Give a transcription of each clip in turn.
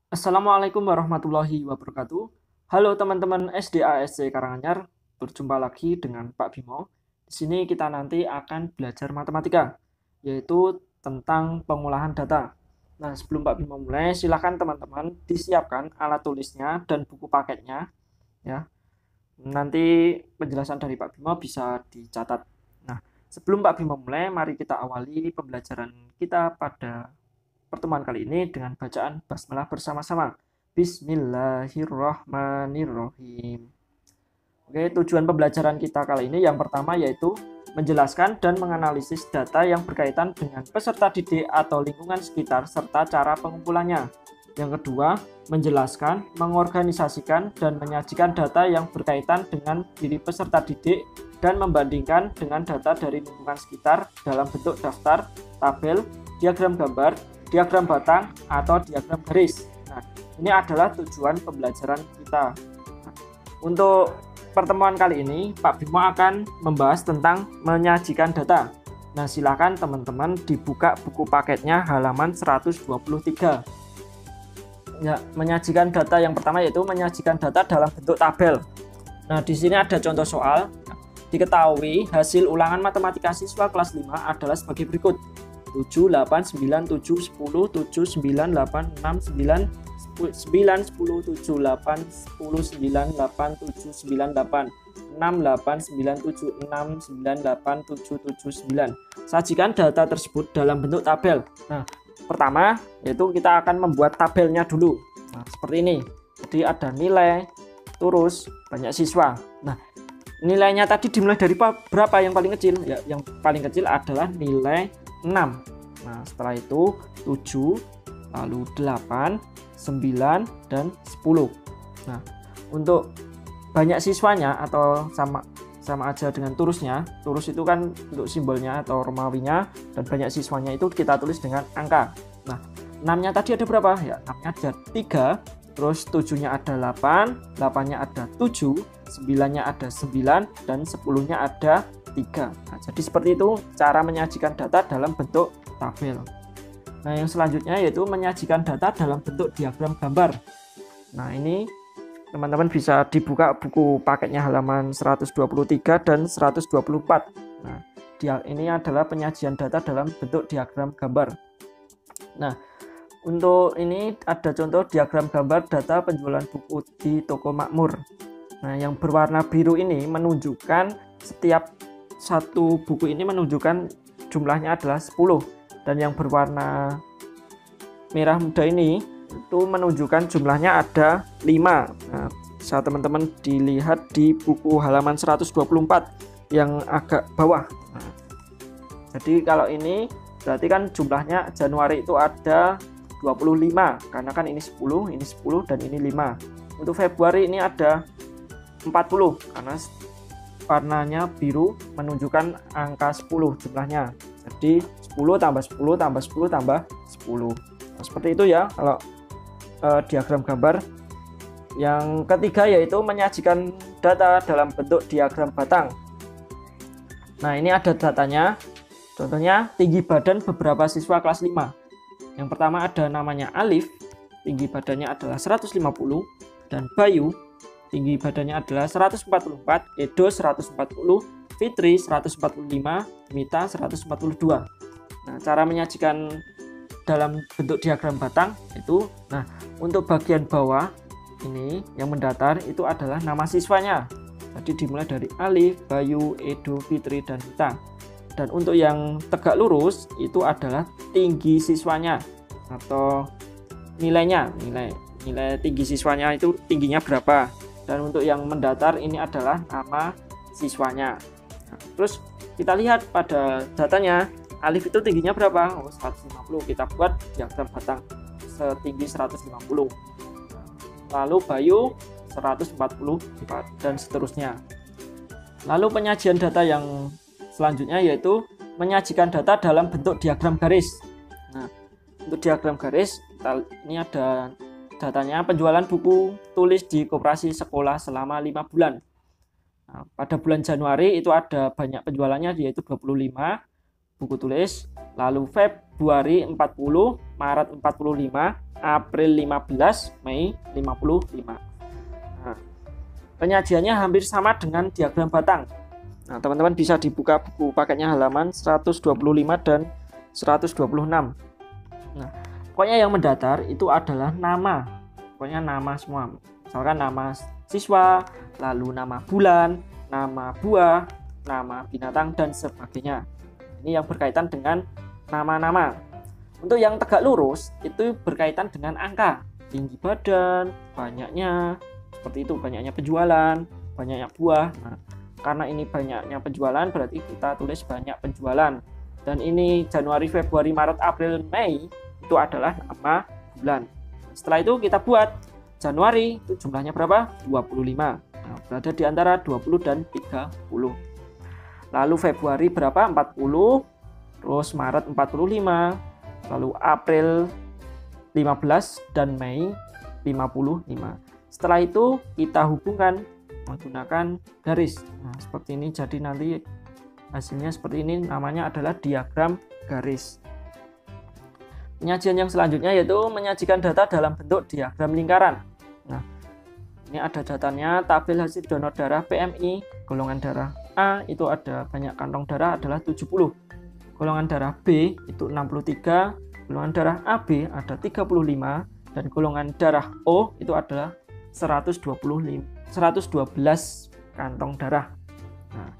Assalamualaikum warahmatullahi wabarakatuh. Halo teman-teman SD ASC Karanganyar, berjumpa lagi dengan Pak Bimo. Di sini kita nanti akan belajar matematika, yaitu tentang pengolahan data. Nah, sebelum Pak Bimo mulai, silakan teman-teman disiapkan alat tulisnya dan buku paketnya, ya. Nanti penjelasan dari Pak Bimo bisa dicatat. Nah, sebelum Pak Bimo mulai, mari kita awali pembelajaran kita pada pertemuan kali ini dengan bacaan basmalah bersama-sama. Bismillahirrahmanirrahim. Oke, tujuan pembelajaran kita kali ini yang pertama yaitu menjelaskan dan menganalisis data yang berkaitan dengan peserta didik atau lingkungan sekitar serta cara pengumpulannya. Yang kedua, menjelaskan, mengorganisasikan, dan menyajikan data yang berkaitan dengan diri peserta didik dan membandingkan dengan data dari lingkungan sekitar dalam bentuk daftar, tabel, diagram gambar, diagram batang, atau diagram garis. Nah, ini adalah tujuan pembelajaran kita. Nah, untuk pertemuan kali ini, Pak Bimo akan membahas tentang menyajikan data. Nah, silakan teman-teman dibuka buku paketnya halaman 123. Ya, menyajikan data yang pertama yaitu menyajikan data dalam bentuk tabel. Nah, di sini ada contoh soal. Diketahui hasil ulangan matematika siswa kelas 5 adalah sebagai berikut. 7, 8, 9, 7, 10, 7, 9, 8, 6, 9, 9, 10, 7, 8, 10, 9, 8, 7, 9, 8, 6, 8, 9, 7, 6, 9, 8, 7, 7, 9. Sajikan data tersebut dalam bentuk tabel. Nah, pertama yaitu kita akan membuat tabelnya dulu. Nah, seperti ini. Jadi ada nilai, terus banyak siswa. Nah, nilainya tadi dimulai dari berapa yang paling kecil? Ya, yang paling kecil adalah nilai 6. Nah, setelah itu 7, lalu 8, 9, dan 10. Nah, untuk banyak siswanya atau sama aja dengan turusnya. Turus itu kan untuk simbolnya atau romawinya, dan banyak siswanya itu kita tulis dengan angka. Nah, 6-nya tadi ada berapa? Ya, 6-nya ada 3, terus 7-nya ada 8, 8-nya ada 7, 9-nya ada 9, dan 10-nya ada 3. Nah, jadi seperti itu cara menyajikan data dalam bentuk tabel. Nah, yang selanjutnya yaitu menyajikan data dalam bentuk diagram gambar. Nah, ini teman-teman bisa dibuka buku paketnya halaman 123 dan 124. Nah, ini adalah penyajian data dalam bentuk diagram gambar. Nah, untuk ini ada contoh diagram gambar data penjualan buku di toko makmur. Nah, yang berwarna biru ini menunjukkan setiap satu buku ini menunjukkan jumlahnya adalah 10, dan yang berwarna merah muda ini itu menunjukkan jumlahnya ada 5. Nah, bisa teman-teman dilihat di buku halaman 124 yang agak bawah. Nah, jadi kalau ini berarti kan jumlahnya Januari itu ada 25, karena kan ini 10, ini 10, dan ini 5. Untuk Februari ini ada 40, karena warnanya biru menunjukkan angka 10 jumlahnya. Jadi 10 tambah 10 tambah 10 tambah 10. Nah, seperti itu ya kalau diagram gambar. Yang ketiga yaitu menyajikan data dalam bentuk diagram batang. Nah, ini ada datanya. Contohnya tinggi badan beberapa siswa kelas 5. Yang pertama ada namanya Alif, tinggi badannya adalah 150, dan Bayu, tinggi badannya adalah 144, Edo 140, Fitri 145, Mita 142. Nah, cara menyajikan dalam bentuk diagram batang itu, nah, untuk bagian bawah ini yang mendatar itu adalah nama siswanya. Jadi dimulai dari Alif, Bayu, Edo, Fitri, dan Mita. Dan untuk yang tegak lurus itu adalah tinggi siswanya atau nilainya, nilai tinggi siswanya itu tingginya berapa. Dan untuk yang mendatar ini adalah nama siswanya. Nah, terus kita lihat pada datanya, Alif itu tingginya berapa? 150. Kita buat diagram batang setinggi 150. Lalu Bayu 144 dan seterusnya. Lalu penyajian data yang selanjutnya yaitu menyajikan data dalam bentuk diagram garis. Nah, untuk diagram garis ini ada datanya penjualan buku tulis di koperasi sekolah selama 5 bulan. Nah, pada bulan Januari itu ada banyak penjualannya yaitu 25 buku tulis. lalu Februari 40, Maret 45, April 15, Mei 55. Nah, penyajiannya hampir sama dengan diagram batang. Nah, teman-teman bisa dibuka buku paketnya halaman 125 dan 126. Nah, pokoknya yang mendatar itu adalah nama. Pokoknya nama semua. Misalkan nama siswa, lalu nama bulan, nama buah, nama binatang, dan sebagainya. Ini yang berkaitan dengan nama-nama. Untuk yang tegak lurus, itu berkaitan dengan angka. Tinggi badan, banyaknya, seperti itu, banyaknya penjualan, banyaknya buah. Nah, karena ini banyaknya penjualan, berarti kita tulis banyak penjualan. Dan ini Januari, Februari, Maret, April, Mei, itu adalah nama bulan. Setelah itu kita buat Januari, itu jumlahnya berapa? 25. Nah, berada di antara 20 dan 30. Lalu Februari berapa? 40. Terus Maret 45. Lalu April 15 dan Mei 55. Setelah itu kita hubungkan menggunakan garis. Nah, seperti ini, jadi nanti hasilnya seperti ini, namanya adalah diagram garis. Penyajian yang selanjutnya yaitu menyajikan data dalam bentuk diagram lingkaran. Nah, ini ada datanya, tabel hasil donor darah PMI, golongan darah A itu ada banyak kantong darah adalah 70. Golongan darah B itu 63, golongan darah AB ada 35, dan golongan darah O itu adalah 112 kantong darah. Nah,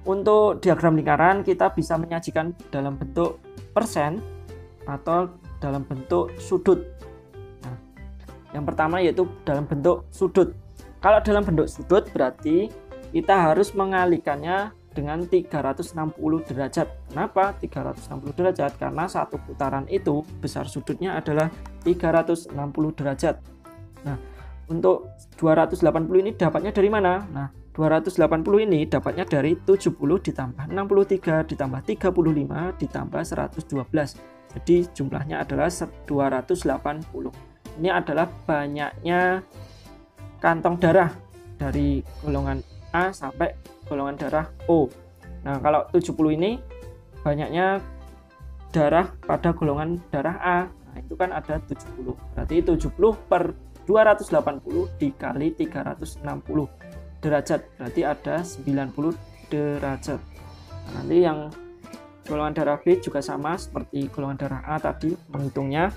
untuk diagram lingkaran kita bisa menyajikan dalam bentuk persen atau dalam bentuk sudut. Nah, yang pertama yaitu dalam bentuk sudut. Kalau dalam bentuk sudut berarti kita harus mengalihkannya dengan 360 derajat. Kenapa 360 derajat? Karena satu putaran itu besar sudutnya adalah 360 derajat. Nah, untuk 280 ini dapatnya dari mana? Nah, 280 ini dapatnya dari 70 ditambah 63 ditambah 35 ditambah 112. Jadi jumlahnya adalah 280. Ini adalah banyaknya kantong darah dari golongan A sampai golongan darah O. Nah, kalau 70 ini banyaknya darah pada golongan darah A. Nah, itu kan ada 70. Berarti 70 per 280 dikali 360 derajat. Berarti ada 90 derajat. Nah, nanti yang golongan darah B juga sama seperti golongan darah A tadi menghitungnya.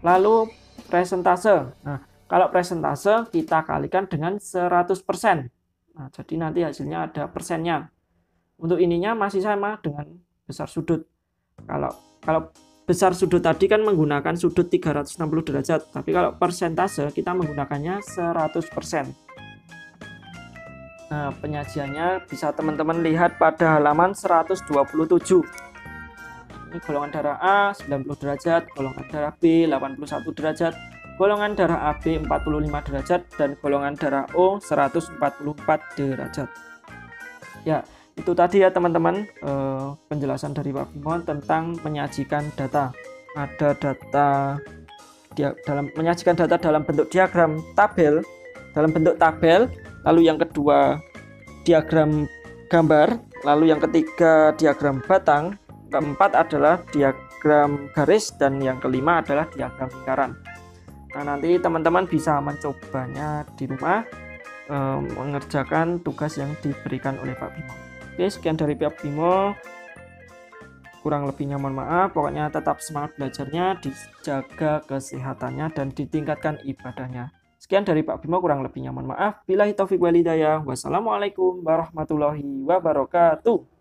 Lalu presentase. Nah, kalau presentase kita kalikan dengan 100%. Nah, jadi nanti hasilnya ada persennya. Untuk ininya masih sama dengan besar sudut. Kalau besar sudut tadi kan menggunakan sudut 360 derajat, tapi kalau persentase kita menggunakannya 100%. Nah, penyajiannya bisa teman-teman lihat pada halaman 127. Ini golongan darah A 90 derajat, golongan darah B 81 derajat, golongan darah AB 45 derajat, dan golongan darah O 144 derajat. Ya, itu tadi ya teman-teman penjelasan dari Pak Bimo tentang menyajikan data. Ada data menyajikan data dalam bentuk diagram tabel, dalam bentuk tabel. Lalu yang kedua diagram gambar, lalu yang ketiga diagram batang, keempat adalah diagram garis, dan yang kelima adalah diagram lingkaran. Nah, nanti teman-teman bisa mencobanya di rumah, mengerjakan tugas yang diberikan oleh Pak Bimo. Oke, sekian dari Pak Bimo. Kurang lebihnya mohon maaf. Pokoknya tetap semangat belajarnya, dijaga kesehatannya, dan ditingkatkan ibadahnya. Sekian dari Pak Bimo, kurang lebihnya mohon maaf. Billahi taufiq wal hidayah. Wassalamualaikum warahmatullahi wabarakatuh.